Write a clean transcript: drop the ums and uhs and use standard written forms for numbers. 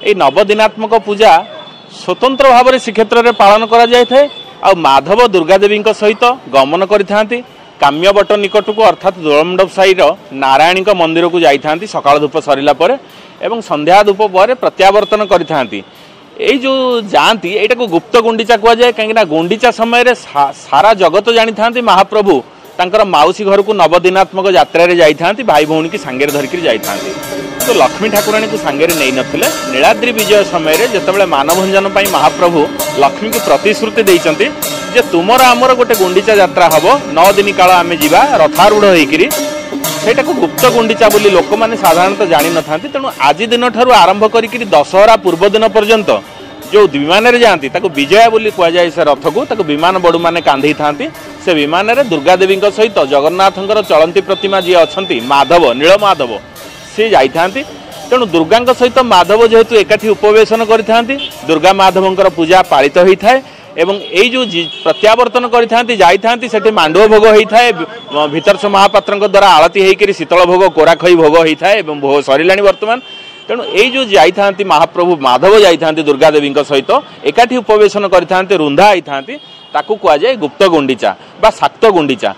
ये नवदिनात्मक पूजा स्वतंत्र भाव में श्रीक्षेत्र में पालन करा जाय थाए। आ माधव दुर्गा देवी सहित गमन करिथांती काम्यवट निकट को अर्थात दोलमंडप साई नारायणी मंदिर को जाइथांती सकाळ धूप सरिला परे एवं संध्या धूप पर प्रत्यावर्तन करिथांती। ये जो जाती यहाँ को गुप्त गुंडीचा कह जाए कहीं गुंडीचा समय सारा जगत जानी था महाप्रभु तांकर माउसी घर को नवदिनात्मक यात्रा जाइथांती भाई भौणी की सांगे धरिक जाइथांती। तो लक्ष्मी ठाकुराणी को सांगे नहीं नथिले नीलाद्रि विजय समय जितेबाला मानभंजन महाप्रभु लक्ष्मी को प्रतिश्रुति देइचंती जे तुमर आमर गोटे गुंडीचा यात्रा हम 9 दिन काल आम जा रथारूढ़ होकर सेटा को गुप्त गुंडीचा बोली लोक मैंने साधारणतः जानी न था। तेणु आज दिन ठारू आरंभ करी दशहरा पूर्व दिन पर्यंत जो विमान रे जाती विजया बोली कह जाए से रथ को विमान बड़ू मैंने कांधे था से विमान रे दुर्गा देवी सहित जगन्नाथंकर चलंती प्रतिमा जी अच्छा माधव नील माधव सी जाती। तेणु दुर्गा सहित माधव जेहेतु एकाठी उपवेशन करते दुर्गा माधवंकर पूजा पालित होता है एवं यही जो प्रत्यावर्तन करते मांडव भोग होता है भीतरस महापात्र द्वारा आलती होकर शीतल भोग कोराखई भोग होता है भोग सरला वर्तमान। तेणु यही जो जाइथांती महाप्रभु माधव जाइथांती दुर्गा देवी सहित एकाठी उपवेशन करते रुंधा होता ताकू कहुए गुप्त गुंडीचा बा शाक्त गुंडीचा।